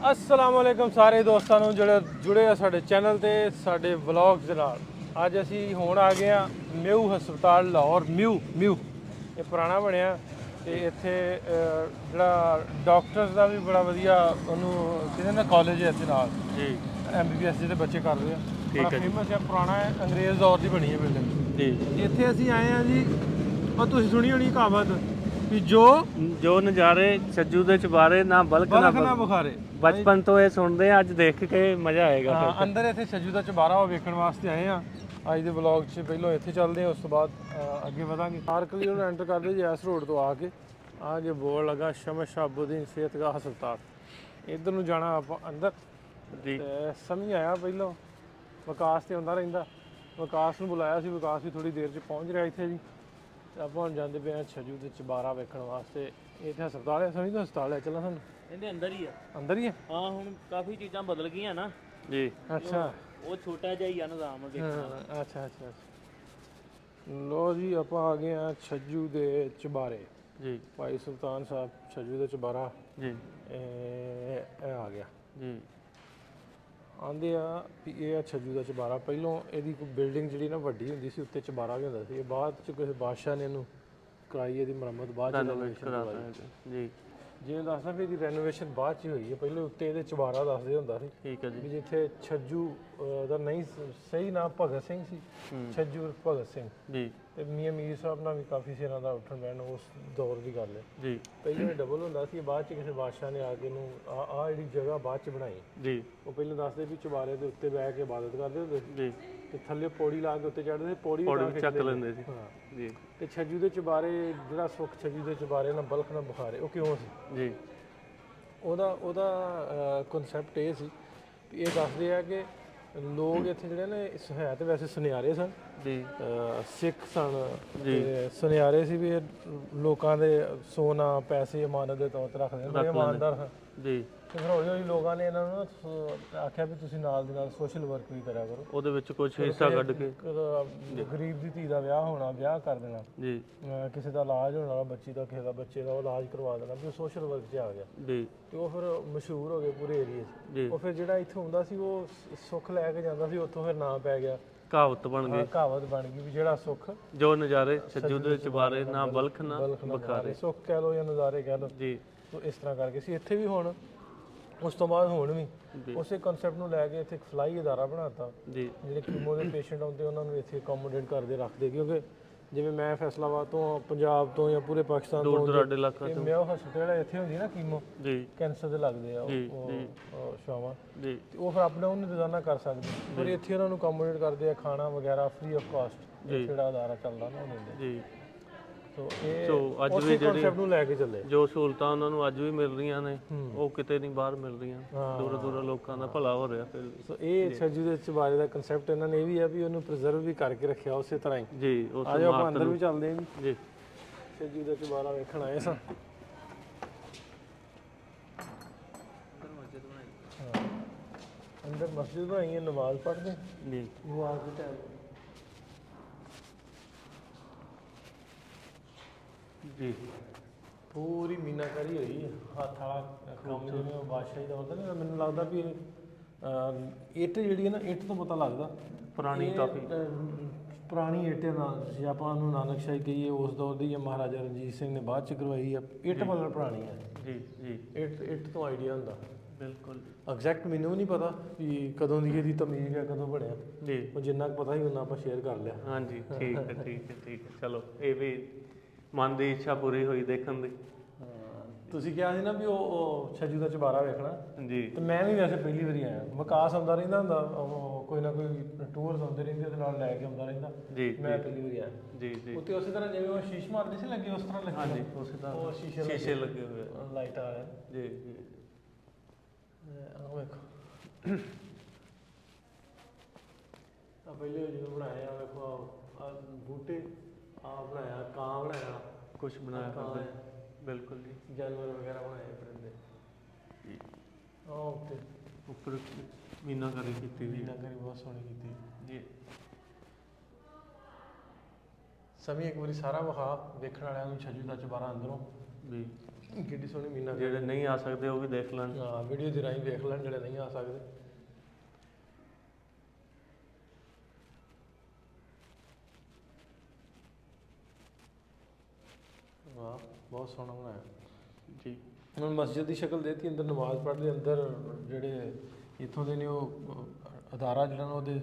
अस्सलाम वालेकुम सारे दोस्तों ਨੂੰ ਜਿਹੜੇ ਜੁੜੇ ਆ ਸਾਡੇ ਚੈਨਲ ਤੇ ਸਾਡੇ ਵਲੌਗਸ ਦੇ ਨਾਲ। ਅੱਜ ਅਸੀਂ ਹੁਣ ਆ ਗਏ ਆ ਮਿਊ ਹਸਪਤਾਲ ਲਾਹੌਰ। ਮਿਊ ਇਹ ਪੁਰਾਣਾ ਬਣਿਆ ਤੇ ਇੱਥੇ ਜਿਹੜਾ ਡਾਕਟਰਸ ਦਾ ਵੀ ਬੜਾ ਵਧੀਆ ਉਹਨੂੰ ਕਹਿੰਦੇ ਨੇ ਕਾਲਜ ਹੈ ਇੱਥੇ ਨਾਲ ਜੀ। MBBS ਜਿਹਦੇ ਬੱਚੇ ਕਰਦੇ ਆ, ਬੜਾ ਫੇਮਸ ਹੈ, ਪੁਰਾਣਾ ਹੈ, ਅੰਗਰੇਜ਼ ਦੌਰ ਦੀ ਬਣੀ ਹੈ ਬਿਲਡਿੰਗ ਜੀ। ਇੱਥੇ ਅਸੀਂ ਆਏ ਆ ਜੀ, ਉਹ ਤੁਸੀਂ ਸੁਣੀ ਹੋਣੀ ਕਹਾਵਤ ਵੀ ਜੋ ਨਜ਼ਾਰੇ ਛੱਜੂ ਦੇ ਚੁਬਾਰੇ ਨਾ ਬਲਕ ਨਾ ਬੁਖਾਰੇ। ਬਚਪਨ ਤੋਂ ਇਹ ਸੁਣਦੇ ਆ, ਅੱਜ ਦੇਖ ਕੇ ਮਜ਼ਾ ਆਏਗਾ। ਅੰਦਰ ਇੱਥੇ ਛੱਜੂ ਦਾ ਚੁਬਾਰਾ ਉਹ ਵੇਖਣ ਵਾਸਤੇ ਆਏ ਆ ਅੱਜ ਦੇ ਵਲੌਗ 'ਚ। ਪਹਿਲਾਂ ਇੱਥੇ ਚੱਲਦੇ ਆ, ਉਸ ਤੋਂ ਬਾਅਦ ਅੱਗੇ ਵਧਾਂਗੇ। ਪਾਰਕਲੀ ਨੂੰ ਐਂਟਰ ਕਰਦੇ ਜੀ ਇਸ ਰੋਡ ਤੋਂ ਆ ਕੇ ਬੋਰਡ ਲੱਗਾ ਸ਼ਮਸ ਸ਼ਾਹਬੁਦੀਨ ਸਿਹਤਗਾਹ ਹਸਪਤਾਲ। ਇੱਧਰ ਨੂੰ ਜਾਣਾ ਆਪਾਂ ਅੰਦਰ ਜੀ। ਸਮਝ ਆਇਆ ਪਹਿਲਾਂ ਵਿਕਾਸ ਤੇ ਆਉਂਦਾ ਰਹਿੰਦਾ, ਵਿਕਾਸ ਨੂੰ ਬੁਲਾਇਆ ਸੀ, ਵਿਕਾਸ ਵੀ ਥੋੜੀ ਦੇਰ 'ਚ ਪਹੁੰਚ ਰਿਹਾ ਇੱਥੇ ਜੀ। ਆਪਾਂ ਹੁਣ ਜਾਂਦੇ ਪਏ ਆ ਛੱਜੂ ਦੇ ਚੁਬਾਰਾ ਵੇਖਣ ਵਾਸਤੇ। ਇੱਥੇ ਹਸਪਤਾਲ ਹੈ, ਸਮਝ ਲਓ ਹਸਪਤਾਲ ਹੈ। ਚੱਲਾਂ ਸਾਨੂੰ ਇਹਦੇ ਅੰਦਰ ਹੀ ਆ। ਅੰਦਰ ਹੀ ਹੈ? ਹਾਂ, ਹੁਣ ਕਾਫੀ ਚੀਜ਼ਾਂ ਬਦਲ ਗਈਆਂ ਨਾ ਜੀ। ਅੱਛਾ, ਉਹ ਛੋਟਾ ਜਿਹਾ ਹੀ ਆ ਨਿਜ਼ਾਮ ਦੇਖਣਾ। ਅੱਛਾ। ਲੋ ਜੀ, ਆਪਾਂ ਆ ਗਏ ਆ ਛੱਜੂ ਦੇ ਚੁਬਾਰੇ ਜੀ। ਭਾਈ ਸੁਲਤਾਨ ਸਾਹਿਬ ਛੱਜੂ ਦੇ ਚੁਬਾਰਾ ਜੀ। ਇਹ ਆ ਗਿਆ ਜੀ। ਆਂਦੇ ਆ ਵੀ ਇਹ ਆ ਛੱਜੂ ਦਾ ਚੁਬਾਰਾ। ਪਹਿਲੋਂ ਇਹਦੀ ਕੋਈ ਬਿਲਡਿੰਗ ਜਿਹੜੀ ਨਾ ਵੱਡੀ ਹੁੰਦੀ ਸੀ, ਉੱਤੇ ਚੁਬਾਰਾ ਵੀ ਹੁੰਦਾ ਸੀ। ਇਹ ਬਾਅਦ ਚ ਕਿਸੇ ਬਾਦਸ਼ਾਹ ਨੇ ਇਹਨੂੰ ਕਰਾਈ, ਇਹਦੀ ਮੁਰੰਮਤ ਬਾਅਦ ਚ ਜੀ। ਜਿਵੇਂ ਦੱਸਦਾ ਵੀ ਇਹਦੀ ਰੈਨੋਵੇਸ਼ਨ ਬਾਅਦ ਚ ਹੋਈ ਹੈ। ਪਹਿਲੇ ਉੱਤੇ ਇਹਦੇ ਚੁਬਾਰਾ ਦੱਸਦੇ ਹੁੰਦਾ ਸੀ। ਠੀਕ ਹੈ ਜੀ। ਵੀ ਜਿੱਥੇ ਛੱਜੂ ਦਾ ਨਹੀਂ ਸਹੀ ਨਾਮ ਭਗਤ ਸਿੰਘ ਸੀ, ਛੱਜੂ ਭਗਤ ਸਿੰਘ ਜੀ। ਤੇ ਮੀਆਂ ਮੀਰ ਸਾਹਿਬ ਨਾਲ ਵੀ ਕਾਫੀ ਸਿਰਾਂ ਦਾ ਉੱਠਣ ਬਹਿਣ ਉਸ ਦੌਰ ਦੀ ਗੱਲ ਹੈ ਜੀ। ਪਹਿਲੇ ਡਬਲ ਹੁੰਦਾ ਸੀ, ਬਾਅਦ ਚ ਕਿਸੇ ਬਾਦਸ਼ਾਹ ਨੇ ਆ ਕੇ ਇਹਨੂੰ ਆ ਜਿਹੜੀ ਜਗ੍ਹਾ ਬਾਅਦ ਚ ਬਣਾਈ ਜੀ। ਉਹ ਪਹਿਲਾਂ ਦੱਸਦੇ ਵੀ ਚੁਬਾਰੇ ਦੇ ਉੱਤੇ ਬਹਿ ਕੇ ਇਬਾਦਤ ਕਰਦੇ ਹੁੰਦੇ ਸੀ ਜੀ। ਤੇ ਥੱਲੇ ਪੌੜੀ ਲਾ ਕੇ ਉੱਤੇ ਚੜ੍ਹਦੇ ਸੀ, ਪੌੜੀ ਚੱਕ ਲੈਂਦੇ ਸੀ। ਹਾਂ ਜੀ। ਤੇ ਛੱਜੂ ਦੇ ਚੁਬਾਰੇ ਜਿਹੜਾ ਸੁੱਖ ਛੱਜੂ ਦੇ ਚੁਬਾਰੇ ਨਾਲ ਬਲਖ ਨਾ ਬੁਖਾਰੇ, ਉਹ ਕਿਉਂ ਸੀ ਜੀ? ਉਹਦਾ ਕਨਸੈਪਟ ਇਹ ਸੀ ਵੀ ਇਹ ਦੱਸਦੇ ਆ ਕਿ ਲੋਕ ਇੱਥੇ ਜਿਹੜੇ ਨੇ ਹੈ ਤੇ ਵੈਸੇ ਸੁਨਿਆਰੇ ਸਨ ਜੀ, ਸਿੱਖ ਸਨ ਤੇ ਸੁਨਿਆਰੇ ਸੀ ਵੀ ਇਹ ਲੋਕਾਂ ਦੇ ਸੋਨਾ ਪੈਸੇ ਇਮਾਨਤ ਦੇ ਤੌਰ ਤੇ ਰੱਖਦੇ ਨੇ, ਇਮਾਨਦਾਰ ਸਨ ਜੀ। ਤੇ ਫਿਰ ਹੌਲੀ ਹੌਲੀ ਲੋਕਾਂ ਨੇ ਇਹਨਾਂ ਨੂੰ ਆਖਿਆ ਵੀ ਤੁਸੀਂ ਨਾਲ ਦੀ ਨਾਲ ਸੋਸ਼ਲ ਵਰਕ ਵੀ ਕਰਿਆ ਕਰੋ, ਉਹਦੇ ਵਿੱਚ ਕੁਝ ਹਿੱਸਾ ਕੱਢ ਕੇ ਗਰੀਬ ਦੀ ਧੀ ਦਾ ਵਿਆਹ ਹੋਣਾ, ਵਿਆਹ ਕਰ ਦੇਣਾ ਜੀ, ਕਿਸੇ ਦਾ ਇਲਾਜ ਹੋਣ ਵਾਲਾ ਬੱਚੀ ਦਾ, ਕਿਸੇ ਦਾ ਬੱਚੇ ਦਾ ਇਲਾਜ ਕਰਵਾ ਦੇਣਾ, ਵੀ ਉਹ ਸੋਸ਼ਲ ਵਰਕ 'ਚ ਆ ਗਿਆ ਜੀ। ਤੇ ਉਹ ਫਿਰ ਮਸ਼ਹੂਰ ਹੋ ਗਏ ਪੂਰੇ ਏਰੀਏ 'ਚ। ਉਹ ਫਿਰ ਜਿਹੜਾ ਇੱਥੇ ਹੁੰਦਾ ਸੀ ਉਹ ਸੁੱਖ ਲੈ ਕੇ ਜਾਂਦਾ ਸੀ, ਉੱਥੋਂ ਫਿਰ ਨਾਂ ਪੈ ਗਿਆ, ਕਹਾਵਤ ਬਣ ਗਈ ਵੀ ਜਿਹੜਾ ਸੁੱਖ ਜੋ ਨਜ਼ਾਰੇ ਛੱਜੂ ਦੇ ਚੁਬਾਰੇ ਨਾ ਬਲਖ ਨਾ ਬੁਖਾਰੇ। ਸੁੱਖ ਕਹਿ ਲਓ ਜਾਂ ਨਜ਼ਾਰੇ ਕਹਿ ਲਓ ਜੀ। ਇਸ ਤਰ੍ਹਾਂ ਕਰਕੇ ਸੀ ਇੱਥੇ ਵੀ। ਹੁਣ ਉਸ ਤੋਂ ਬਾਅਦ ਹੁਣ ਵੀ ਉਸੇ ਕਨਸੈਪਟ ਨੂੰ ਲੈ ਕੇ ਇੱਥੇ ਇੱਕ ਫਲਾਈ ਅਦਾਰਾ ਬਣਾਤਾ ਜੀ। ਜਿਹੜੇ ਕੀਮੋ ਦੇ ਪੇਸ਼ੈਂਟ ਆਉਂਦੇ ਉਹਨਾਂ ਨੂੰ ਇੱਥੇ ਅਕੋਮੋਡੇਟ ਕਰਦੇ ਰੱਖਦੇ, ਕਿਉਂਕਿ ਜਿਵੇਂ ਮੈਂ ਫੈਸਲਾਬਾਦ ਤੋਂ, ਪੰਜਾਬ ਤੋਂ ਜਾਂ ਪੂਰੇ ਪਾਕਿਸਤਾਨ ਤੋਂ ਦੂਰ ਇਲਾਕਾ ਤੋਂ ਮਿਆਓ ਹਸਪਤਾਲ ਇੱਥੇ ਹੁੰਦੀ ਨਾ ਕੀਮੋ ਜੀ, ਕੈਂਸਰ ਦੇ ਲੱਗਦੇ ਆ ਉਹ ਸ਼ਾਵਾਂ ਜੀ, ਤੇ ਉਹ ਫਿਰ ਆਪਣਾ ਉਹਨੂੰ ਰੋਜ਼ਾਨਾ ਕਰ ਸਕਦੇ, ਪਰ ਇੱਥੇ ਉਹਨਾਂ ਨੂੰ ਅਕੋਮੋਡੇਟ ਕਰਦੇ ਆ, ਖਾਣਾ ਵਗੈਰਾ ਫ੍ਰੀ ਆਫ ਕਾਸਟ ਜਿਹੜਾ ਅਦਾਰਾ ਚੱਲਦਾ ਨਾ ਉਹਨਾਂ ਦੇ ਜੀ। ਸੋ ਅੱਜ ਵੀ ਜਿਹੜੇ ਨੂੰ ਲੈ ਕੇ ਚੱਲੇ ਜੋ ਸਹੂਲਤਾਂ ਉਹਨਾਂ ਨੂੰ ਅੱਜ ਵੀ ਮਿਲ ਰਹੀਆਂ ਨੇ, ਉਹ ਕਿਤੇ ਨਹੀਂ ਬਾਹਰ ਮਿਲ ਰਹੀਆਂ। ਦੂਰ ਲੋਕਾਂ ਦਾ ਭਲਾ ਹੋ ਰਿਹਾ ਫਿਰ। ਸੋ ਇਹ ਛੱਜੂ ਦੇ ਚੁਬਾਰੇ ਦਾ ਕਨਸੈਪਟ ਇਹਨਾਂ ਨੇ ਇਹ ਵੀ ਆ ਵੀ ਉਹਨੂੰ ਪ੍ਰੀਜ਼ਰਵ ਵੀ ਕਰਕੇ ਰੱਖਿਆ ਉਸੇ ਤਰ੍ਹਾਂ ਹੀ ਜੀ। ਅੱਜ ਆਪਾਂ ਅੰਦਰ ਵੀ ਚੱਲਦੇ ਹਾਂ ਜੀ। ਛੱਜੂ ਦਾ ਚੁਬਾਰਾ ਵੇਖਣ ਆਏ ਸਾਂ। ਅੰਦਰ ਮਸਜਿਦ ਬਣਾਈ ਹੈ, ਨਮਾਜ਼ ਪੜ੍ਹਦੇ ਜੀ ਨਮਾਜ਼ ਦੇ ਟਾਈਮ ਜੀ। ਪੂਰੀ ਮੀਨਾਕਾਰੀ ਹੋਈ, ਹੱਥ ਵਾਲਾ ਕੰਮ ਜਿਵੇਂ ਉਹ ਬਾਦਸ਼ਾਹੀ ਦਾ ਹੁੰਦਾ ਨਾ। ਮੈਨੂੰ ਲੱਗਦਾ ਵੀ ਇੱਟ ਜਿਹੜੀ ਹੈ ਨਾ, ਇੱਟ ਤੋਂ ਪਤਾ ਲੱਗਦਾ ਪੁਰਾਣੀ, ਕਾਫੀ ਪੁਰਾਣੀ ਇੱਟ ਨਾਲ, ਜੇ ਆਪਾਂ ਉਹਨੂੰ ਨਾਨਕਸ਼ਾਹੀ ਕਹੀਏ ਉਸ ਦੌਰ ਦੀ, ਜਾਂ ਮਹਾਰਾਜਾ ਰਣਜੀਤ ਸਿੰਘ ਨੇ ਬਾਅਦ ਚ ਕਰਵਾਈ ਆ। ਇੱਟ ਮਤਲਬ ਪੁਰਾਣੀ ਹੈ ਜੀ ਜੀ। ਇੱਟ ਤੋਂ ਆਈਡੀਆ ਹੁੰਦਾ ਬਿਲਕੁਲ। ਐਗਜ਼ੈਕਟ ਮੈਨੂੰ ਨਹੀਂ ਪਤਾ ਵੀ ਕਦੋਂ ਦੀ ਇਹਦੀ ਤਮੀਜ਼ ਹੈ, ਕਦੋਂ ਬਣਿਆ ਜੀ। ਉਹ ਜਿੰਨਾ ਕੁ ਪਤਾ ਸੀ ਉਹਨਾਂ ਆਪਾਂ ਸ਼ੇਅਰ ਕਰ ਲਿਆ। ਹਾਂਜੀ, ਠੀਕ ਹੈ। ਚਲੋ, ਇਹ ਵੀ ਮਨ ਦੀ ਇੱਛਾ ਪੂਰੀ ਹੋਈ ਦੇਖਣ ਦੀ। ਤੁਸੀਂ ਕਿਹਾ ਸੀ ਨਾ ਵੀ ਉਹ ਛੱਜੂ ਦਾ ਚੁਬਾਰਾ ਵੇਖਣਾ ਜੀ, ਤੇ ਮੈਂ ਵੀ ਵੈਸੇ ਪਹਿਲੀ ਵਾਰੀ ਆਇਆ। ਵਿਕਾਸ ਆਉਂਦਾ ਰਹਿੰਦਾ ਹੁੰਦਾ, ਉਹ ਕੋਈ ਨਾ ਕੋਈ ਟੂਰਸ ਆਉਂਦੇ ਰਹਿੰਦੇ, ਉਹਦੇ ਨਾਲ ਲੈ ਕੇ ਆਉਂਦਾ ਰਹਿੰਦਾ ਜੀ। ਮੈਂ ਪਹਿਲੀ ਵਾਰੀ ਆਇਆ ਜੀ। ਉੱਤੇ ਉਸੇ ਤਰ੍ਹਾਂ ਜਿਵੇਂ ਉਹ ਸ਼ੀਸ਼ ਮਾਰਦੇ ਸੀ ਲੱਗੇ, ਉਸ ਤਰ੍ਹਾਂ ਲੱਗੇ। ਹਾਂਜੀ, ਉਸੇ ਤਰ੍ਹਾਂ ਉਹ ਸ਼ੀਸ਼ੇ ਲੱਗੇ ਹੋਏ, ਲਾਈਟਾਂ ਵਾਲੇ ਜੀ। ਆਹ ਵੇਖੋ, ਆ ਪਹਿਲੇ ਜਿਵੇਂ ਬਣਾਏ ਆ, ਵੇਖੋ ਆ ਬੂਟੇ, ਆ ਬਣਾਇਆ ਕਾਂ, ਬਣਾਇਆ ਕੁਛ ਬਣਾਇਆ। ਬਿਲਕੁਲ ਜੀ, ਜਾਨਵਰ ਵਗੈਰਾ ਬਣਾਏ ਪਰਿੰਦੇ ਜੀ। ਉੱਪਰ ਮੀਨਾਕਾਰੀ ਕੀਤੀ ਹੋਈ, ਮੀਨਾਕਾਰੀ ਬਹੁਤ ਸੋਹਣੀ ਕੀਤੀ ਜੀ। ਸਮੇਂ ਇੱਕ ਵਾਰੀ ਸਾਰਾ ਵਿਖਾ ਵੇਖਣ ਵਾਲਿਆਂ ਨੂੰ ਛੱਜੂ ਦਾ ਚੁਬਾਰਾ ਅੰਦਰੋਂ ਜੀ। ਕਿੱਡੀ ਸੋਹਣੀ ਮੀਨਾ। ਜਿਹੜੇ ਨਹੀਂ ਆ ਸਕਦੇ ਉਹ ਵੀ ਦੇਖ ਲੈਣ। ਹਾਂ, ਵੀਡੀਓ ਦੇ ਰਾਹੀਂ ਦੇਖ ਲੈਣ ਜਿਹੜੇ ਨਹੀਂ ਆ ਸਕਦੇ। ਵਾਹ, ਬਹੁਤ ਸੋਹਣਾ ਬਣਾਇਆ ਜੀ। ਹੁਣ ਮਸਜਿਦ ਦੀ ਸ਼ਕਲ ਦੇਤੀ, ਅੰਦਰ ਨਮਾਜ਼ ਪੜ੍ਹਦੇ, ਅੰਦਰ ਜਿਹੜੇ ਇੱਥੋਂ ਦੇ ਨੇ ਉਹ ਅਦਾਰਾ ਜਿਹੜਾ ਨਾ ਉਹਦੇ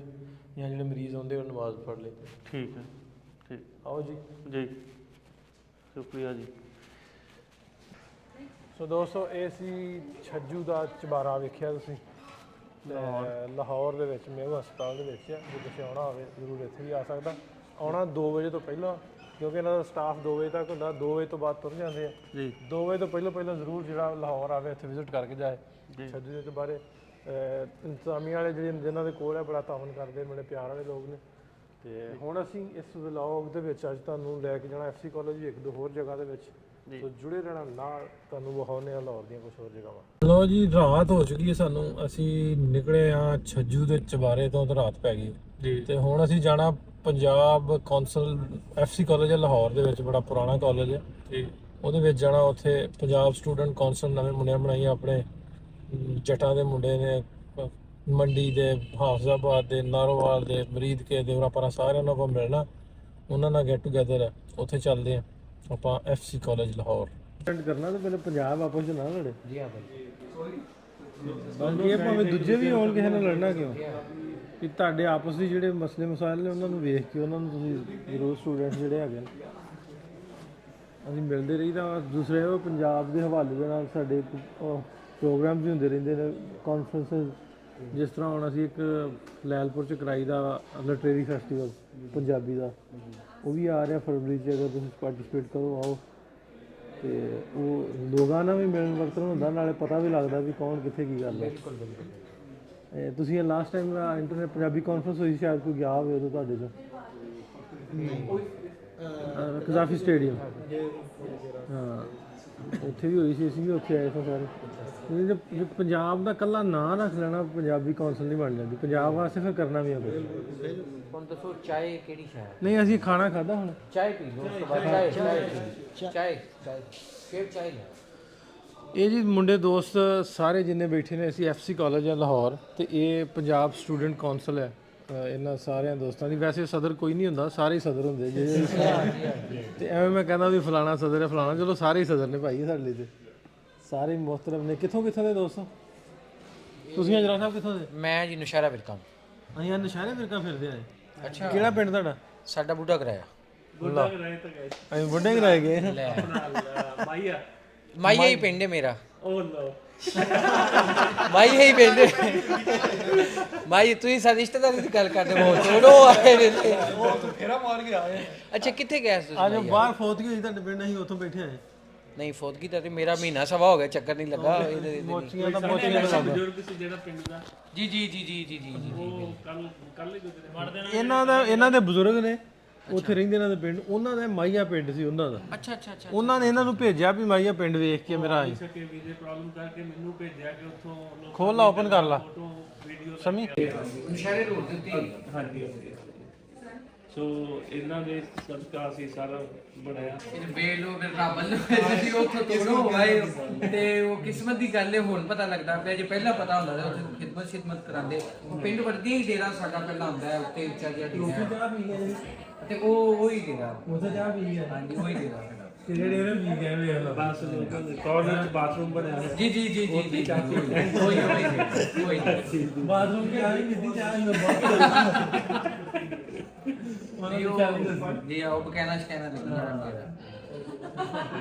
ਜਾਂ ਜਿਹੜੇ ਮਰੀਜ਼ ਆਉਂਦੇ ਉਹ ਨਮਾਜ਼ ਪੜ੍ਹ ਲੈਂਦੇ। ਠੀਕ ਹੈ, ਠੀਕ। ਆਓ ਜੀ ਜੀ, ਸ਼ੁਕਰੀਆ ਜੀ। ਸੋ ਦੋਸਤੋ, ਇਹ ਸੀ ਛੱਜੂ ਦਾ ਚੁਬਾਰਾ ਵੇਖਿਆ ਤੁਸੀਂ ਲਾਹੌਰ ਦੇ ਵਿੱਚ, ਮੇਹੂ ਹਸਪਤਾਲ ਦੇ ਵਿੱਚ। ਜੇ ਤੁਸੀਂ ਆਉਣਾ ਹੋਵੇ ਜ਼ਰੂਰ ਇੱਥੇ ਵੀ ਆ ਸਕਦਾ। ਆਉਣਾ 2 ਵਜੇ ਤੋਂ ਪਹਿਲਾਂ, ਕਿਉਂਕਿ ਇਹਨਾਂ ਦਾ ਸਟਾਫ 2 ਵਜੇ ਤੱਕ ਹੁੰਦਾ, 2 ਵਜੇ ਤੋਂ ਬਾਅਦ ਤੁਰ ਜਾਂਦੇ ਆ ਜੀ। 2 ਵਜੇ ਤੋਂ ਪਹਿਲਾਂ ਜ਼ਰੂਰ ਜਿਹੜਾ ਲਾਹੌਰ ਆਵੇ ਇੱਥੇ ਵਿਜ਼ਿਟ ਕਰਕੇ ਜਾਏ। ਛੱਜੂ ਦੇ ਚੁਬਾਰੇ ਇੰਤਜ਼ਾਮੀਆਂ ਵਾਲੇ ਜਿਨ੍ਹਾਂ ਦੇ ਕੋਲ ਹੈ ਬੜਾ ਤਾਮਨ ਕਰਦੇ, ਬੜੇ ਪਿਆਰ ਵਾਲੇ ਲੋਕ ਨੇ। ਤੇ ਹੁਣ ਅਸੀਂ ਇਸ ਵਲੌਗ ਦੇ ਵਿੱਚ ਅੱਜ ਤੁਹਾਨੂੰ ਲੈ ਕੇ ਜਾਣਾ FC ਕਾਲਜ ਵੀ 1-2 ਹੋਰ ਜਗ੍ਹਾ ਦੇ ਵਿੱਚ। ਸੋ ਜੁੜੇ ਰਹਿਣਾ ਨਾਲ, ਤੁਹਾਨੂੰ ਵਿਖਾਉਂਦੇ ਆ ਲਾਹੌਰ ਦੀਆਂ ਕੁਝ ਹੋਰ ਜਗ੍ਹਾਵਾਂ। ਲਓ ਜੀ, ਰਾਤ ਹੋ ਚੁੱਕੀ ਹੈ ਸਾਨੂੰ, ਅਸੀਂ ਨਿਕਲੇ ਆ ਛੱਜੂ ਦੇ ਚੁਬਾਰੇ ਤੋਂ ਤੇ ਰਾਤ ਪੈ ਗਈ ਜੀ। ਤੇ ਹੁਣ ਅਸੀਂ ਜਾਣਾ ਪੰਜਾਬ ਕੌਂਸਲ FC ਕਾਲਜ ਹੈ ਲਾਹੌਰ ਦੇ ਵਿੱਚ, ਬੜਾ ਪੁਰਾਣਾ ਕਾਲਜ ਹੈ ਤੇ ਉਹਦੇ ਵਿੱਚ ਜਾਣਾ। ਉੱਥੇ ਪੰਜਾਬ ਸਟੂਡੈਂਟ ਕੌਂਸਲ ਨਵੇਂ ਮੁੰਡਿਆਂ ਬਣਾਈ ਆਪਣੇ, ਜੱਟਾਂ ਦੇ ਮੁੰਡੇ ਨੇ, ਮੰਡੀ ਦੇ, ਹਾਫਜ਼ਾਬਾਦ ਦੇ, ਨਾਰੋਵਾਲ ਦੇ, ਮਰੀਦਕੇ ਦੇ, ਉਰਾਪਰਾ ਸਾਰਿਆਂ ਨੂੰ ਆਪਾਂ ਮਿਲਣਾ, ਉਹਨਾਂ ਨਾਲ ਗੈਟ ਟੂਗੇਦਰ ਹੈ। ਉੱਥੇ ਚੱਲਦੇ ਆ ਆਪਾਂ FC ਕਾਲਜ ਲਾਹੌਰ। ਅਟੈਂਡ ਕਰਨਾ ਤਾਂ ਪਹਿਲੇ ਪੰਜਾਬ ਆਪਸ ਚ ਨਾ ਲੜੇ ਜੀ। ਹਾਂ ਬਾਕੀ ਇਹ ਭਾਵੇਂ ਦੂਜੇ ਵੀ ਹੋਣ, ਕਿਸੇ ਨਾਲ ਲੜਨਾ ਕਿਉਂ? ਕਿ ਤੁਹਾਡੇ ਆਪਸ ਦੇ ਜਿਹੜੇ ਮਸਲੇ ਮਸਾਇਲ ਨੇ ਉਹਨਾਂ ਨੂੰ ਵੇਖ ਕੇ ਉਹਨਾਂ ਨੂੰ ਤੁਸੀਂ ਜ਼ਰੂਰ ਸਟੂਡੈਂਟ ਜਿਹੜੇ ਹੈਗੇ ਨੇ ਅਸੀਂ ਮਿਲਦੇ ਰਹੀਦਾ। ਦੂਸਰੇ ਉਹ ਪੰਜਾਬ ਦੇ ਹਵਾਲੇ ਦੇ ਨਾਲ ਸਾਡੇ ਪ੍ਰੋਗਰਾਮ ਵੀ ਹੁੰਦੇ ਰਹਿੰਦੇ ਨੇ, ਕਾਨਫਰੰਸਿਸ। ਜਿਸ ਤਰ੍ਹਾਂ ਹੁਣ ਅਸੀਂ ਇੱਕ ਲੈਲਪੁਰ ਚ ਕਰਾਈ ਦਾ ਲਿਟਰੇਰੀ ਫੈਸਟੀਵਲ ਪੰਜਾਬੀ ਦਾ, ਉਹ ਵੀ ਆ ਰਿਹਾ ਫਰਵਰੀ 'ਚ। ਅਗਰ ਤੁਸੀਂ ਪਾਰਟੀਸਪੇਟ ਕਰੋ, ਆਓ। ਤੇ ਉਹ ਲੋਕਾਂ ਨਾਲ ਵੀ ਮਿਲਣ ਵਰਤਣ ਹੁੰਦਾ, ਨਾਲੇ ਪਤਾ ਵੀ ਲੱਗਦਾ ਵੀ ਕੌਣ ਕਿੱਥੇ ਕੀ ਗੱਲ ਹੈ। ਤੁਸੀਂ ਇਹ last time internet Punjabi conference ਹੋਈ, ਸ਼ਾਇਦ ਕੋਈ ਗਿਆ ਹੋਵੇ ਉਦੋਂ ਤੁਹਾਡੇ ਤੋਂ, ਕਜ਼ਾਫੀ ਸਟੇਡੀਅਮ। ਹਾਂ, ਉੱਥੇ ਵੀ ਹੋਈ ਸੀ, ਅਸੀਂ ਵੀ ਉੱਥੇ ਆਏ ਸਾਂ ਸਾਰੇ। ਜੇ ਪੰਜਾਬ ਦਾ ਇਕੱਲਾ ਨਾਂ ਰੱਖ ਲੈਣਾ, ਪੰਜਾਬੀ ਕੌਂਸਲ ਨਹੀਂ ਬਣ ਜਾਂਦੀ। ਪੰਜਾਬ ਵਾਸਤੇ ਫਿਰ ਕਰਨਾ ਵੀ ਹੈ ਕੁਝ। ਹੁਣ ਦੱਸੋ ਚਾय ਕਿਹੜੀ ਸ਼ਾਇ? ਨਹੀਂ, ਅਸੀਂ ਖਾਣਾ ਖਾਦਾ ਹੁਣ। ਚਾय ਪੀ ਲਓ, ਉਸ ਤੋਂ ਬਾਅਦ ਚਾय ਫਿਰ ਚਾय ਲੈ। ਇਹ ਜੀ ਮੁੰਡੇ ਦੋਸਤ ਸਾਰੇ ਜਿੰਨੇ ਬੈਠੇ ਨੇ, ਅਸੀਂ FC ਕਾਲਜ ਹੈ ਲਾਹੌਰ, ਤੇ ਇਹ ਪੰਜਾਬ ਸਟੂਡੈਂਟ ਕੌਂਸਲ ਹੈ। ਇਹਨਾਂ ਸਾਰਿਆਂ ਦੋਸਤਾਂ ਦੀ, ਵੈਸੇ ਸਦਰ ਕੋਈ ਨਹੀਂ ਹੁੰਦਾ, ਸਾਰੇ ਹੀ ਸਦਰ ਹੁੰਦੇ ਜੇ। ਤੇ ਐਵੇਂ ਮੈਂ ਕਹਿੰਦਾ ਵੀ ਫਲਾਣਾ ਸਦਰ ਹੈ ਫਲਾਣਾ, ਚਲੋ ਸਾਰੇ ਹੀ ਸਦਰ ਨੇ ਭਾਈ ਸਾਡੇ ਲਈ। ਤੇ ਸਾਰੇ ਮੁਹਤਰਮ ਨੇ। ਕਿੱਥੋਂ ਦੇ ਦੋਸਤ ਤੁਸੀਂ? ਅਜਰਾ ਸਾਹਿਬ ਕਿੱਥੋਂ ਦੇ? ਮੈਂ ਜੀ ਨਸ਼ਹਿਰਾ ਵਿਰਕਾ। ਅਸੀਂ ਨਸ਼ਹਿਰੇ ਫਿਰਕਾ ਫਿਰਦੇ ਆਏ। ਅੱਛਾ, ਕਿਹੜਾ ਪਿੰਡ ਤੁਹਾਡਾ? ਸਾਡਾ ਬੁੱਢਾ ਕਰਾਇਆ। ਅਸੀਂ ਬੁੱਢੇ ਕਰਾਏ ਗਏ। ਲੈ ਮਾਈਆ ਹੀ ਪਿੰਡ ਹੈ ਮੇਰਾ। ਉਹ ਲਓ, ਮਾਈਆ ਹੀ ਪਿੰਡ ਹੈ। ਮਾਈ ਤੁਸੀਂ ਸਾਡੇ ਰਿਸ਼ਤੇਦਾਰੀ ਦੀ ਗੱਲ ਕਰਦੇ ਹੋ? ਛੋੜੋ ਆਏ ਨੇ ਉਹ ਫੇਰਾ ਮਾਰ ਕੇ ਆਏ। ਅੱਛਾ, ਕਿੱਥੇ ਗਏ ਤੁਸੀਂ? ਅੱਜ ਬਾਹਰ ਫੌਤਗੀ ਹੋਈ ਤੁਹਾਡੇ ਪਿੰਡ, ਅਸੀਂ ਉੱਥੋਂ ਬੈਠੇ ਆਏ। ਨਹੀਂ, ਫੌਤਗੀ ਤਾਂ ਤੇ ਮੇਰਾ ਮਹੀਨਾ ਸਵਾ ਹੋ ਗਿਆ, ਚੱਕਰ ਨਹੀਂ ਲੱਗਾ। ਮੋਚੀਆਂ ਦਾ ਲੱਗਦਾ। ਬਜ਼ੁਰਗ ਸੀ ਜਿਹੜਾ ਪਿੰਡ ਦਾ, ਜੀ ਜੀ ਜੀ ਜੀ ਜੀ ਜੀ ਜੀ। ਉਹ ਕੱਲ ਹੀ ਗੁਜ਼ਰੇ। ਇਹਨਾਂ ਦੇ ਬਜ਼ੁਰਗ ਨੇ ਉੱਥੇ ਰਹਿੰਦੇ, ਇਹਨਾਂ ਦੇ ਪਿੰਡ। ਉਹਨਾਂ ਦਾ ਮਾਈਆ ਪਿੰਡ ਸੀ ਉਹਨਾਂ ਦਾ। ਅੱਛਾ ਅੱਛਾ ਅੱਛਾ। ਉਹਨਾਂ ਨੇ ਇਹਨਾਂ ਨੂੰ ਭੇਜਿਆ ਵੀ ਮਾਈਆ ਪਿੰਡ ਵੇਖ ਕੇ ਮੇਰਾ ਆਈ ਸਕੇ ਵੀਜ਼ੇ ਪ੍ਰੋਬਲਮ ਕਰਕੇ ਮੈਨੂੰ ਭੇਜਿਆ ਕਿ ਉੱਥੋਂ ਖੋਲ ਲਾ, ਓਪਨ ਕਰ ਲਾ ਫੋਟੋ ਵੀਡੀਓ ਸਮੀ। ਨਸ਼ਹਿਰੇ ਰੋਡ ਦੇ ਉੱਤੇ। ਹਾਂਜੀ। ਸੋ ਇਹਨਾਂ ਦੇ ਸਦਕਾ ਸੀ ਸਾਰਾ ਬਣਾਇਆ। ਇਹ ਬੇਲੋ ਫਿਰ ਰੱਬ ਨੂੰ ਤੁਸੀਂ ਉੱਥੋਂ ਤੋੜੋ ਆਏ ਤੇ ਉਹ ਕਿਸਮਤ ਦੀ ਗੱਲ ਹੈ। ਹੁਣ ਪਤਾ ਲੱਗਦਾ ਪਿਆ, ਜੇ ਪਹਿਲਾਂ ਪਤਾ ਹੁੰਦਾ ਤਾਂ ਉੱਥੇ ਖਿਦਮਤ ਕਰਾਉਂਦੇ। ਪਿੰਡ ਵਰਦੀ ਹੀ ਡੇਰਾ ਸਾਡਾ ਪਹਿਲਾਂ ਹੁੰਦਾ ਹੈ, ਉੱਤੇ ਉੱਚਾ ਜਿਹਾ ਡੇਰਾ, ਤੇ ਉਹ ਹੀ ਡੇਰਾ। ਉਹਦਾ ਚਾਹ ਪੀ ਗਿਆ। ਹਾਂਜੀ, ਉਹ ਹੀ ਡੇਰਾ। ਤੇ ਜਿਹੜੇ ਇਹਨੇ ਪੀ ਗਏ ਵੇਖ ਲਓ। ਬਸ ਕਾਲਜ ਚ ਬਾਥਰੂਮ ਬਣਿਆ ਹੋਇਆ। ਜੀ ਜੀ ਜੀ ਜੀ ਜੀ ਉਹੀ ਬਾਥਰੂਮ ਕੇ ਆਈ ਕਿੱਦੀ ਚਾਹ ਹੀ ਜੀ ਉਹ ਕਹਿਣਾ ਲੱਗਿਆ।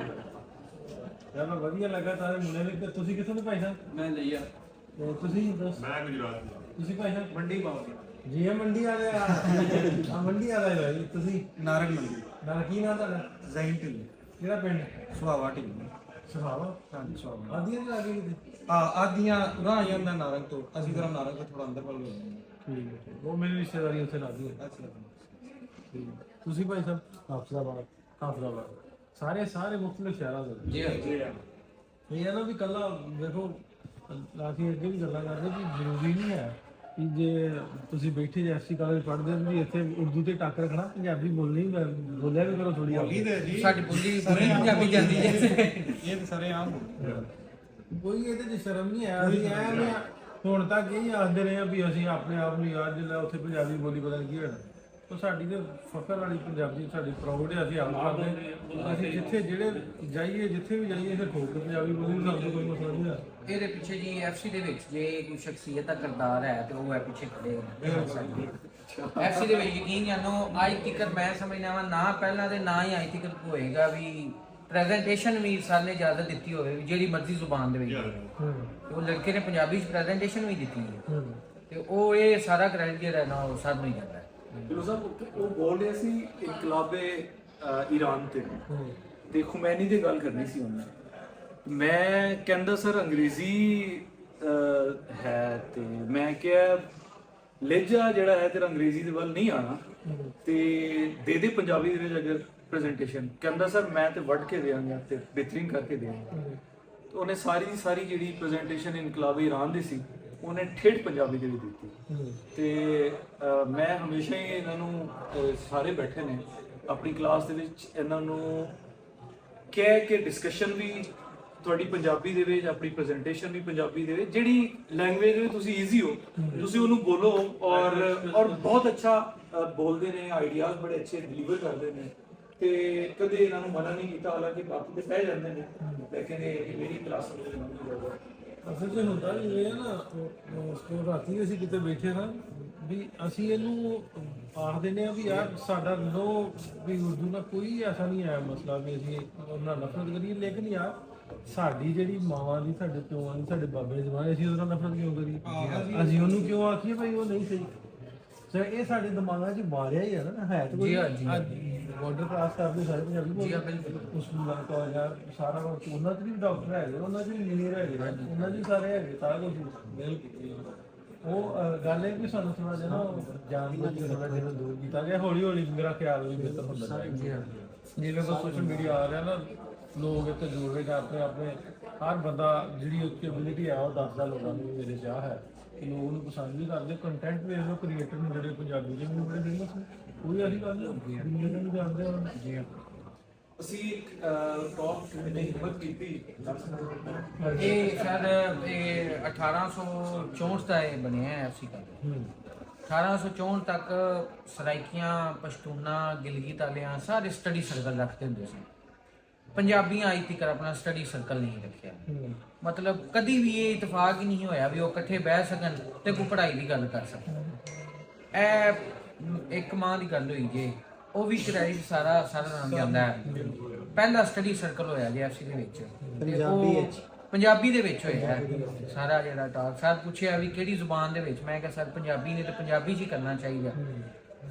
ਯਾਰ ਵਧੀਆ ਲੱਗਾ ਤਾਰੇ ਮੁੰਡੇ ਨੇ। ਤੁਸੀਂ ਕਿੱਥੋਂ ਦੇ ਭਾਈ ਸਾਹਿਬ? ਮੈਂ ਲਈਆ। ਤੁਸੀਂ ਦੱਸ। ਮੈਂ ਗੁਜਰਾਤ ਦਾ। ਤੁਸੀਂ ਭਾਈ ਸਾਹਿਬ? ਮੰਡੀ ਪਾਓਗੇ ਜੀ? ਇਹ ਮੰਡੀ ਵਾਲੇ ਆ ਮੰਡੀ ਵਾਲਾ ਹੈ ਜੀ। ਤੁਸੀਂ? ਨਾਰੰਗ ਮੰਡੀ। ਨਾਲ ਕੀ ਨਾਮ ਤੁਹਾਡਾ? ਜ਼ੈਨ ਢਿੱਲ। ਕਿਹੜਾ ਪਿੰਡ? ਸੁਹਾਵਾ ਢਿੱਲ। ਸੁਹਾਵਾ? ਹਾਂਜੀ, ਸੁਹਾਵਾ। ਆਦੀਆਂ ਦੇ ਲਾਗੇ ਕਿਤੇ? ਆਦੀਆਂ ਰਾਹ ਜਾਂਦਾ ਨਾਰੰਗ ਤੋਂ। ਅਸੀਂ ਜਰਾ ਨਾਰੰਗ ਤੋਂ ਥੋੜਾ ਅੰਦਰ ਵੱਲ ਹੋ ਜਾਂਦੇ ਠੀਕ ਹੈ। ਉਹ ਮੇਰੀ ਰਿਸ਼ਤੇਦਾਰੀ ਉੱਥੇ ਲੱਗਦੀ ਹੈ। ਹਾਂ। ਤੁਸੀਂ ਭਾਈ ਸਾਹਿਬ? ਹਾਫਜ਼ਾਬਾਦ। ਸਾਰੇ ਮੁਖਤਲਿਫ ਸ਼ਹਿਰਾਂ ਦੇ। ਜੀ ਇਹ ਨਾ ਵੀ ਕੱਲਾ ਵੇਖੋ, ਅਸੀਂ ਅੱਗੇ ਵੀ ਗੱਲਾਂ ਕਰਦੇ ਵੀ ਜ਼ਰੂਰੀ ਨਹੀਂ ਹੈ ਕਿ ਜੇ ਤੁਸੀਂ ਬੈਠੇ ਜੇ ਐਫਸੀ ਕਾਲਜ ਪੜ੍ਹਦੇ ਹੋ ਵੀ ਇੱਥੇ ਉਰਦੂ ਤੇ ਟੱਕ ਰੱਖਣਾ, ਪੰਜਾਬੀ ਬੋਲਣੀ ਬੋਲਿਆ ਵੀ ਕਰੋ ਥੋੜੀ ਬੋਲੀ ਤੇ ਜੀ ਸਾਡੀ ਬੋਲੀ ਪੰਜਾਬੀ ਜਾਂਦੀ ਹੈ। ਇਹ ਤਾਂ ਸਾਰੇ ਆਮ ਕੋਈ ਇਹਦੇ 'ਚ ਸ਼ਰਮ ਨਹੀਂ ਹੈ। ਅਸੀਂ ਐ ਹੁਣ ਤੱਕ ਇਹ ਆਖਦੇ ਰਹੇ ਆ ਵੀ ਅਸੀਂ ਆਪਣੇ ਆਪ ਨੂੰ ਯਾਦ ਜਿੱਲਾ ਉੱਥੇ ਪੰਜਾਬੀ ਬੋਲੀ ਪਤਾ ਨਹੀਂ ਕੀ ਹੋਣਾ। ਤਾਂ ਸਾਡੀ ਤੇ ਫਖਰ ਵਾਲੀ ਪੰਜਾਬੀ ਸਾਡੀ ਪ੍ਰਾਊਡ ਹੈ, ਅਸੀਂ ਆਪ ਕਰਦੇ ਅਸੀਂ ਜਿੱਥੇ ਜਿਹੜੇ ਜਾਈਏ ਜਿੱਥੇ ਵੀ ਜਾਈਏ ਫਿਰ ਠੋਕ ਕੇ ਪੰਜਾਬੀ ਬੋਲੀ ਸਾਨੂੰ ਕੋਈ ਮਸਲਾ ਨਹੀਂ ਹੈ। ਇਹਦੇ ਪਿੱਛੇ ਜੀ ਐਫਸੀ ਦੇ ਵਿੱਚ ਜੇ ਕੋਈ ਸ਼ਖਸੀਅਤ ਦਾ ਕਿਰਦਾਰ ਹੈ ਤੇ ਉਹ ਹੈ ਪਿੱਛੇ ਖੜੇ ਐਫਸੀ ਦੇ ਵਿੱਚ ਯਕੀਨ ਜਾਨੋ ਅੱਜ ਤੱਕ ਮੈਂ ਸਮਝਦਾ ਵਾਂ ਨਾ ਪਹਿਲਾਂ ਤੇ ਨਾ ਹੀ ਅੱਜ ਤੱਕ ਹੋਏਗਾ ਵੀ ਪ੍ਰੈਜੈਂਟੇਸ਼ਨ ਵੀ ਸਰ ਨੇ ਇਜਾਜ਼ਤ ਦਿੱਤੀ ਹੋਵੇ ਵੀ ਜਿਹੜੀ ਮਰਜ਼ੀ ਜ਼ੁਬਾਨ ਦੇ ਵਿੱਚ ਹੋਵੇ। ਉਹ ਲੜਕੇ ਨੇ ਪੰਜਾਬੀ 'ਚ ਪ੍ਰੈਜੈਂਟੇਸ਼ਨ ਵੀ ਦਿੱਤੀ ਹੈ ਤੇ ਉਹ ਇਹ ਸਾਰਾ ਕ੍ਰੈਡਿਟ ਜਿਹੜਾ ਨਾ ਉਹ ਸਰ ਨੂੰ ਹੀ ਜਾਂਦਾ ਹੈ। ਬਿਲਕੁਲ ਸਾਹਿਬ ਉਹ ਬੋਲ ਰਿਹਾ ਸੀ ਇਨਕਲਾਬੇ ਈਰਾਨ ਤੇ ਖੁਮੈਨੀ ਦੀ ਗੱਲ ਕਰਨੀ ਸੀ ਉਹਨੇ। ਮੈਂ ਕਹਿੰਦਾ ਸਰ ਅੰਗਰੇਜ਼ੀ ਹੈ ਤੇ ਮੈਂ ਕਿਹਾ ਲਹਿਜਾ ਜਿਹੜਾ ਹੈ ਤੇਰਾ ਅੰਗਰੇਜ਼ੀ ਦੇ ਵੱਲ ਨਹੀਂ ਆਣਾ ਤੇ ਦੇ ਪੰਜਾਬੀ ਦੇ ਵਿੱਚ ਅਗਰ ਪ੍ਰੈਜੈਂਟੇਸ਼ਨ। ਕਹਿੰਦਾ ਸਰ ਮੈਂ ਤੇ ਵੱਢ ਕੇ ਦਿਆਂਗਾ ਤੇ ਬਿਹਤਰੀਨ ਕਰਕੇ ਦਿਆਂਗਾ। ਤੇ ਉਹਨੇ ਸਾਰੀ ਜਿਹੜੀ ਪ੍ਰੈਜੈਂਟੇਸ਼ਨ ਇਨਕਲਾਬੇ ਈਰਾਨ ਦੀ ਸੀ ਉਹਨੇ ਠੇਠ ਪੰਜਾਬੀ ਦੇ ਵਿੱਚ ਦਿੱਤੀ। ਤੇ ਮੈਂ ਹਮੇਸ਼ਾ ਹੀ ਇਹਨਾਂ ਨੂੰ ਸਾਰੇ ਬੈਠੇ ਨੇ ਆਪਣੀ ਕਲਾਸ ਦੇ ਵਿੱਚ ਇਹਨਾਂ ਨੂੰ ਕਹਿ ਕੇ ਡਿਸਕਸ਼ਨ ਵੀ ਤੁਹਾਡੀ ਪੰਜਾਬੀ ਦੇ ਵਿੱਚ, ਆਪਣੀ ਪ੍ਰੈਜੈਂਟੇਸ਼ਨ ਵੀ ਪੰਜਾਬੀ ਦੇ ਵਿੱਚ, ਜਿਹੜੀ ਲੈਂਗੁਏਜ ਦੇ ਵਿੱਚ ਤੁਸੀਂ ਈਜ਼ੀ ਹੋ ਤੁਸੀਂ ਉਹਨੂੰ ਬੋਲੋ ਔਰ ਬਹੁਤ ਅੱਛਾ ਬੋਲਦੇ ਨੇ, ਆਈਡੀਆਜ਼ ਬੜੇ ਅੱਛੇ ਡਿਲੀਵਰ ਕਰਦੇ ਨੇ ਤੇ ਕਦੇ ਇਹਨਾਂ ਨੂੰ ਮਨਾ ਨਹੀਂ ਕੀਤਾ। ਹਾਲਾਂਕਿ ਬਾਕੀ ਤੇ ਪੈ ਜਾਂਦੇ ਨੇ ਲੇਕਿਨ ਇਹ ਮੇਰੀ ਕਲਾਸ ਵਿੱਚ ਅਸਲ 'ਚ ਹੁੰਦਾ ਜਿਵੇਂ ਨਾ ਉਹ ਰਾਤੀ ਅਸੀਂ ਕਿਤੇ ਬੈਠੇ ਨਾ ਵੀ ਅਸੀਂ ਇਹਨੂੰ ਆਖ ਦਿੰਦੇ ਆ ਵੀ ਯਾਰ ਸਾਡਾ ਨੋ ਵੀ ਉਰਦੂ ਨਾਲ ਕੋਈ ਐਸਾ ਨਹੀਂ ਹੈ ਮਸਲਾ ਵੀ ਅਸੀਂ ਉਹਨਾਂ ਨਾਲ ਨਫ਼ਰਤ ਕਰੀਏ। ਲੇਕਿਨ ਯਾਰ ਸਾਡੀ ਜਿਹੜੀ ਮਾਵਾਂ ਦੀ, ਸਾਡੇ ਪਿਓਾਂ ਦੀ, ਸਾਡੇ ਬਾਬੇ ਦੀ ਜ਼ਬਾਨ, ਅਸੀਂ ਉਹਦੇ ਨਾਲ ਨਫ਼ਰਤ ਕਿਉਂ ਕਰੀਏ? ਅਸੀਂ ਉਹਨੂੰ ਕਿਉਂ ਆਖੀਏ ਭਾਈ ਉਹ ਨਹੀਂ ਸਹੀ? ਸਰ ਇਹ ਸਾਡੇ ਦਿਮਾਗਾਂ 'ਚ ਮਾਰਿਆ ਹੀ ਹੈ ਨਾ, ਹੈ ਤਾਂ ਕੋਈ ਬਾਰਡਰ ਕਲਾਸ ਕਰਦੇ ਸਾਰੇ ਪੰਜਾਬੀ ਬੋਲਦੇ ਸਕੂਲਾਂ ਕਾਲਜਾਂ ਸਾਰਾ ਕੁਝ ਉਹਨਾਂ 'ਚ ਵੀ ਡਾਕਟਰ ਹੈਗੇ, ਉਹਨਾਂ 'ਚ ਵੀ ਇੰਜੀਨੀਅਰ ਹੈਗੇ, ਉਹਨਾਂ 'ਚ ਵੀ ਸਾਰੇ ਹੈਗੇ, ਸਾਰਾ ਕੁਝ ਉਹ ਗੱਲ ਹੈ ਕਿ ਸਾਨੂੰ ਥੋੜਾ ਜਿਹਾ ਨਾ ਜਾਣ ਬੁੱਝ ਕੇ ਥੋੜਾ ਜਿਹਾ ਦੂਰ ਕੀਤਾ ਗਿਆ। ਹੌਲੀ ਹੌਲੀ ਮੇਰਾ ਖਿਆਲ ਵੀ ਬਿਹਤਰ ਹੁੰਦਾ ਜਾਏਗਾ। ਜਿਵੇਂ ਬਸ ਸੋਸ਼ਲ ਮੀਡੀਆ ਆ ਰਿਹਾ ਨਾ, ਲੋਕ ਇੱਥੇ ਜੁੜ ਰਹੇ ਆਪਣੇ ਆਪਣੇ, ਹਰ ਬੰਦਾ ਜਿਹੜੀ ਉਹ ਕੈਪੇਬਿਲਿਟੀ ਹੈ ਉਹ ਦੱਸਦਾ ਲੋਕਾਂ ਨੂੰ ਮੇਰੇ ਚਾਹ ਹੈ। ਲੋਕ ਉਹਨੂੰ ਪਸੰਦ ਵੀ ਕਰਦੇ, ਕੰਟੈਂਟ ਵੇਖ ਲਓ ਕ੍ਰੀਏਟਰ ਨੇ ਜਿਹੜੇ ਪੰਜਾਬੀ ਦੇ ਵੀ ਬੜੇ ਫੇਮਸ ਨੇ, ਕੋਈ ਐਸੀ ਗੱਲ ਨਹੀਂ ਦੁਨੀਆ ਨੂੰ ਜਾਣਦੇ ਹੋ ਜੀ। ਅਸੀਂ ਟਾਪ ਦੀ ਹਿੰਮਤ ਕੀਤੀ। ਇਹ ਸ਼ਾਇਦ ਇਹ 1864 ਦਾ ਇਹ ਬਣਿਆ ਹੈ ਐਫਸੀ ਦਾ। 1864 ਤੱਕ ਸਰਾਇਕੀਆਂ, ਪਸ਼ਤੂਨਾ, ਗਿਲਗਿਤ ਵਾਲਿਆਂ ਸਾਰੇ ਸਟੱਡੀ ਸਰਕਲ ਰੱਖਦੇ ਹੁੰਦੇ ਸੀ। ਪੰਜਾਬੀਆਂ ਅੱਜ ਤੱਕ ਆਪਣਾ ਸਟੱਡੀ ਸਰਕਲ ਨਹੀਂ ਰੱਖਿਆ। ਮਤਲਬ ਕਦੀ ਵੀ ਇਹ ਇਤਫਾਕ ਹੀ ਨਹੀਂ ਹੋਇਆ ਵੀ ਉਹ ਇਕੱਠੇ ਬਹਿ ਸਕਣ ਤੇ ਕੋਈ ਪੜ੍ਹਾਈ ਦੀ ਗੱਲ ਕਰ ਸਕਣ। ਇਹ ਇੱਕ ਮਾਂ ਦੀ ਗੱਲ ਹੋਈ ਜੇ, ਉਹ ਵੀ ਕ੍ਰੈਡਿਟ ਸਾਰਾ ਨਾਮ ਜਾਂਦਾ ਹੈ। ਪਹਿਲਾ ਸਟੱਡੀ ਸਰਕਲ ਹੋਇਆ ਜੀ ਐਫਸੀ ਦੇ ਵਿੱਚ, ਪੰਜਾਬੀ ਦੇ ਵਿੱਚ ਹੋਇਆ ਸਾਰਾ ਜਿਹੜਾ ਟਾਕ। ਸਰ ਪੁੱਛਿਆ ਵੀ ਕਿਹੜੀ ਜ਼ੁਬਾਨ ਦੇ ਵਿੱਚ, ਮੈਂ ਕਿਹਾ ਸਰ ਪੰਜਾਬੀ ਨੇ ਤੇ ਪੰਜਾਬੀ 'ਚ ਹੀ ਕਰਨਾ ਚਾਹੀਦਾ।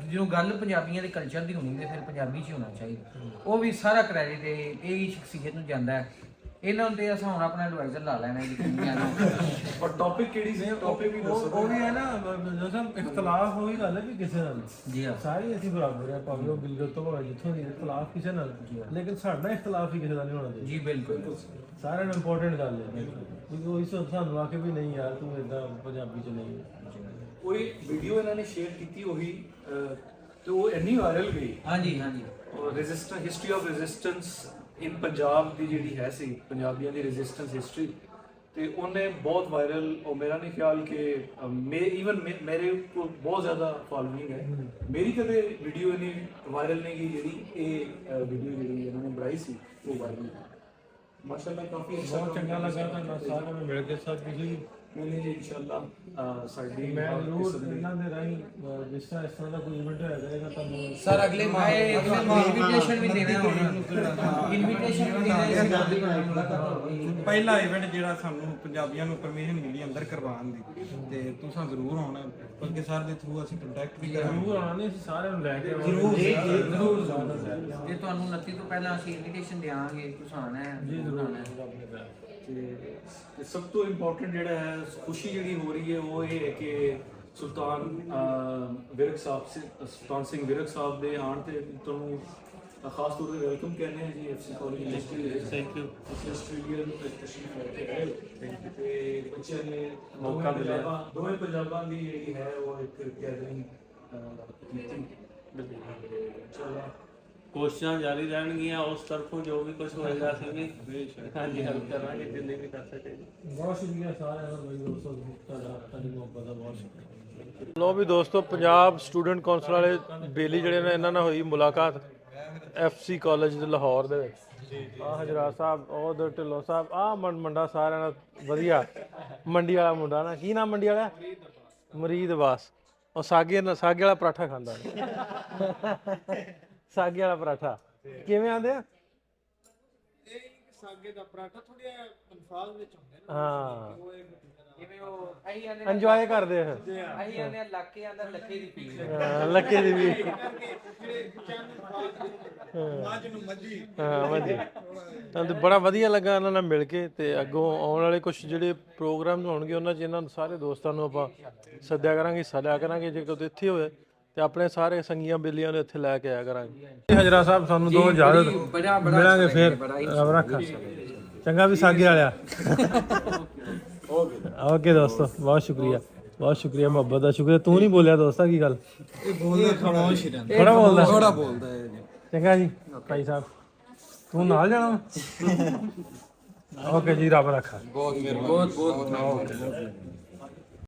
ਜਦੋਂ ਗੱਲ ਪੰਜਾਬੀਆਂ ਦੇ ਕਲਚਰ ਦੀ ਹੋਣੀ ਤੇ ਫਿਰ ਪੰਜਾਬੀ 'ਚ ਹੀ ਹੋਣਾ ਚਾਹੀਦਾ। ਉਹ ਵੀ ਸਾਰਾ ਕ੍ਰੈਡਿਟ ਇਹ ਹੀ ਸ਼ਖਸੀਅਤ ਨੂੰ ਜਾਂਦਾ ਹੈ। ਇਹਨਾਂ ਨੂੰ ਤੇ ਅਸਾਂ ਹੁਣ ਆਪਣਾ ਐਡਵਾਈਜ਼ਰ ਲਾ ਲੈਣਾ ਜੀ। ਔਰ ਟੌਪਿਕ ਕਿਹੜੀ ਸੀ? ਟੌਪਿਕ ਵੀ ਦੱਸੋ। ਉਹ ਵੀ ਹੈ ਨਾ ਜਦੋਂ ਇਖਤਲਾਫ ਹੋਈ ਗੱਲ ਹੈ ਵੀ ਕਿਸੇ ਨਾਲ ਜੀ ਹਾਂ, ਸਾਰੇ ਅਸੀਂ ਬਰਾਬਰ ਹੈ, ਭਾਵੇਂ ਉਹ ਬਿਲਕੁਲ ਤੋਂ ਹੋਵੇ ਜਿੱਥੋਂ ਦੀ ਇਖਤਲਾਫ ਕਿਸੇ ਨਾਲ, ਲੇਕਿਨ ਸਾਡਾ ਇਖਤਲਾਫ ਹੀ ਕਿਸੇ ਦਾ ਨਹੀਂ ਹੋਣਾ ਚਾਹੀਦਾ ਜੀ ਬਿਲਕੁਲ। ਸਾਰਿਆਂ ਨੂੰ ਇੰਪੋਰਟੈਂਟ ਗੱਲ ਹੈ ਕਿਉਂਕਿ ਉਹ ਇਸ ਸਾਨੂੰ ਆ ਕੇ ਵੀ ਨਹੀਂ ਯਾਰ ਤੂੰ ਇਦਾਂ ਪੰਜਾਬੀ 'ਚ ਨਹੀਂ। ਕੋਈ ਵੀਡੀਓ ਇਹਨਾਂ ਨੇ ਸ਼ੇਅਰ ਕੀਤੀ ਉਹੀ ਤੇ ਉਹ ਇੰਨੀ ਵਾਇਰਲ ਗਈ। ਹਾਂਜੀ ਹਾਂਜੀ। ਰੈਜ਼ਿਸਟੈਂਸ, ਹਿਸਟਰੀ ਆਫ ਰੈਜ਼ਿਸਟੈਂਸ ਇਨ ਪੰਜਾਬ ਦੀ ਜਿਹੜੀ ਹੈ ਸੀ, ਪੰਜਾਬੀਆਂ ਦੀ ਰੈਜ਼ਿਸਟੈਂਸ ਹਿਸਟਰੀ, ਤੇ ਉਹਨੇ ਬਹੁਤ ਵਾਇਰਲ। ਉਹ ਮੇਰਾ ਨਹੀਂ ਖਿਆਲ ਕਿ ਈਵਨ ਮੇਰੇ ਕੋਲ ਬਹੁਤ ਜ਼ਿਆਦਾ ਫਾਲੋਇੰਗ ਹੈ। ਮੇਰੀ ਕਦੇ ਵੀਡੀਓ ਇੰਨੀ ਵਾਇਰਲ ਨਹੀਂ ਗਈ ਜਿਹੜੀ ਇਹ ਵੀਡੀਓ ਜਿਹੜੀ ਇਹਨਾਂ ਨੇ ਬਣਾਈ ਸੀ ਉਹ ਵਾਇਰਲ। ਮਾਸ਼ਾਅੱਲਾ ਕਾਫੀ ਅੱਛਾ, ਬਹੁਤ ਚੰਗਾ ਲੱਗਾ ਤੁਹਾਨੂੰ ਸਾਰਿਆਂ ਨੂੰ ਮਿਲ ਕੇ। ਸਭ ਤੁਸੀਂ ਮਿਲਣੀ ਜੀ ਇਨਸ਼ਾਅੱਲਾ ਸਾਡੀ ਮੈਂ ਜ਼ਰੂਰ ਇਹਨਾਂ ਦੇ ਰਾਹੀਂ ਜਿਸ ਤਰ੍ਹਾਂ ਇਸ ਤਰ੍ਹਾਂ ਦਾ ਕੋਈ ਇਵੈਂਟ ਹੋਇਆ ਕਰੇਗਾ ਤੁਹਾਨੂੰ ਸਰ ਅਗਲੇ ਮਾਹ ਇਨਵੀਟੇਸ਼ਨ ਵੀ ਦੇਣਾ ਹੁਣ, ਇਨਵੀਟੇਸ਼ਨ ਵੀ ਦੇਣਾ ਇਸ ਪਹਿਲਾ ਇਵੈਂਟ ਜਿਹੜਾ ਸਾਨੂੰ ਪੰਜਾਬੀਆਂ ਨੂੰ ਪਰਮਿਸ਼ਨ ਮਿਲੀ ਅੰਦਰ ਕਰਵਾਉਣ ਦੀ, ਤੇ ਤੁਸੀਂ ਜ਼ਰੂਰ ਆਉਣਾ। ਬਲਕਿ ਸਰ ਦੇ ਥਰੂ ਅਸੀਂ ਕੰਟੈਕਟ ਵੀ ਕਰਾਂਗੇ। ਜ਼ਰੂਰ ਆਉਣਾ, ਅਸੀਂ ਸਾਰਿਆਂ ਨੂੰ ਲੈ ਕੇ ਜ਼ਰੂਰ ਜੇ ਤੁਹਾਨੂੰ 29 ਤੋਂ ਪਹਿਲਾਂ ਅਸੀਂ ਇਨਵੀਟੇਸ਼ਨ ਦੇਵਾਂਗੇ, ਤੁਸੀਂ ਆਉਣਾ ਹੈ ਜੀ, ਜ਼ਰੂਰ ਆਉਣਾ ਹੈ। ਤੇ ਸਭ ਤੋਂ ਇੰਪੋਰਟੈਂਟ ਜਿਹੜਾ ਹੈ ਖੁਸ਼ੀ ਜਿਹੜੀ ਹੋ ਰਹੀ ਹੈ ਉਹ ਇਹ ਹੈ ਕਿ ਸੁਲਤਾਨ ਸਿੰਘ ਵਿਰਕ ਸਾਹਿਬ ਦੇ ਆਉਣ ਤੇ ਤੁਹਾਨੂੰ ਖਾਸ ਤੌਰ ਤੇ ਵੈਲਕਮ ਕਹਿੰਦੇ ਹਾਂ ਜੀ ਐਫਸੀ ਕਾਲਜ ਇੰਡਸਟਰੀ ਦੇ ਵਿੱਚ। Thank you. ਤੁਸੀਂ ਆਸਟ੍ਰੇਲੀਆ ਨੂੰ ਤਸ਼ਰੀਫ ਲੈ ਕੇ ਆਏ ਹੋ ਤੇ ਬੱਚਿਆਂ ਨੇ ਮੌਕਾ ਮਿਲਿਆ। ਦੋਵੇਂ ਪੰਜਾਬਾਂ ਦੀ ਜਿਹੜੀ ਹੈ ਉਹ ਇੱਕ ਗੈਦਰਿੰਗ ਕੀਤੀ। ਚਲੋ ਕੋਸ਼ਿਸ਼ਾਂ ਜਾਰੀ ਰਹਿਣਗੀਆਂ ਉਸ ਤਰਫੋਂ ਜੋ ਵੀ ਕੁਝ ਹੋਏਗਾ ਅਸੀਂ ਵੀ ਹਾਂਜੀ ਹੈਲਪ ਕਰਾਂਗੇ ਜਿੰਨੇ ਵੀ ਕਰ ਸਕੇ। ਬਹੁਤ ਸ਼ੁਕਰੀਆ ਸਾਰਿਆਂ ਦਾ ਬਈ ਦੋਸਤੋ, ਤੁਹਾਡੀ ਮੁਹੱਬਤ ਦਾ ਬਹੁਤ ਸ਼ੁਕਰੀਆ। ਲੋ ਵੀ ਦੋਸਤੋ, ਪੰਜਾਬ ਸਟੂਡੈਂਟ ਕੌਂਸਲ ਵਾਲੇ ਬੇਲੀ ਜਿਹੜੇ ਨੇ ਇਹਨਾਂ ਨਾਲ ਹੋਈ ਮੁਲਾਕਾਤ ਐਫਸੀ ਕਾਲਜ ਦੇ ਲਾਹੌਰ ਦੇ ਵਿੱਚ। ਆ ਹਜਰਾ ਸਾਹਿਬ, ਉਹ ਉਧਰ ਢਿੱਲੋਂ ਸਾਹਿਬ, ਆ ਮੁੰਡਾ ਸਾਰਿਆਂ ਨਾਲ ਵਧੀਆ ਮੰਡੀ ਵਾਲਾ ਮੁੰਡਾ ਨਾ, ਕੀ ਨਾਮ ਮੰਡੀ ਵਾਲਾ? ਮਰੀਦ ਬਾਸ। ਉਹ ਸਾਗੇ ਵਾਲਾ ਪਰਾਠਾ ਖਾਂਦਾ ਸਾਗੇ ਵਾਲਾ ਪਰਾਠਾ ਕਿਵੇਂ ਆਂਦੇ ਆ? ਸਾਗੇ ਦਾ ਪਰਾਠਾ ਥੋੜਾ ਅਲਫਾਜ਼ ਵਿੱਚ ਹੁੰਦੇ ਨੇ। ਹਾਂ, ਜਿਵੇਂ ਉਹ ਆਈ ਆਨੇ ਇੰਜੋਏ ਕਰਦੇ ਆ। ਆਈ ਆਨੇ ਲੱਕੇ ਆਂਦਾ ਲੱਕੇ ਦੀ ਪੀਰ ਲੱਕੇ ਦੀ ਵੀ ਮੱਝ ਨੂੰ ਮੱਝੀ। ਹਾਂ ਵਧੀਆ। ਤਾਂ ਤੇ ਬੜਾ ਵਧੀਆ ਲੱਗਾ ਇਹਨਾਂ ਨਾਲ ਮਿਲ ਕੇ। ਤੇ ਅੱਗੋਂ ਆਉਣ ਵਾਲੇ ਕੁਝ ਜਿਹੜੇ ਪ੍ਰੋਗਰਾਮ ਹੋਣਗੇ ਉਹਨਾਂ 'ਚ ਇਹਨਾਂ ਸਾਰੇ ਦੋਸਤਾਂ ਨੂੰ ਆਪਾਂ ਸੱਦਿਆ ਕਰਾਂਗੇ, ਸੱਦਿਆ ਕਰਾਂਗੇ। ਜੇ ਕੋਈ ਇੱਥੇ ਹੋਵੇ ਤੇ ਆਪਣੇ ਸਾਰੇ ਸੰਗੀਆਂ ਬੇਲੀਆਂ ਨੂੰ ਇੱਥੇ ਲੈ ਕੇ ਆਇਆ ਕਰਾਂਗੇ। ਹਜਰਾ ਸਾਹਿਬ ਸਾਨੂੰ ਦੋ ਇਜਾਜ਼ਤ, ਮਿਲਾਂਗੇ ਫਿਰ। ਰੱਬ ਰੱਖਾ। ਚੰਗਾ ਵੀ ਸਾਗੇ ਵਾਲਿਆ। ਓਕੇ ਦੋਸਤੋ, ਬਹੁਤ ਸ਼ੁਕਰੀਆ, ਬਹੁਤ ਸ਼ੁਕਰੀਆ, ਮੁਹੱਬਤ ਦਾ ਸ਼ੁਕਰੀਆ। ਤੂੰ ਨਹੀਂ ਬੋਲਿਆ ਦੋਸਤਾ, ਕੀ ਗੱਲ? ਇਹ ਬੋਲਦਾ ਖਾਮੋਸ਼ ਹੀ ਰਹਿੰਦਾ। ਥੋੜਾ ਬੋਲਦਾ, ਥੋੜਾ ਬੋਲਦਾ ਹੈ ਜੀ। ਚੰਗਾ ਜੀ ਭਾਈ ਸਾਹਿਬ, ਤੂੰ ਨਾਲ ਜਾਣਾ? ਓਕੇ ਜੀ, ਰੱਬ ਰੱਖਾ। ਬਹੁਤ ਮਿਹਰਬਾਨੀ। ਬਹੁਤ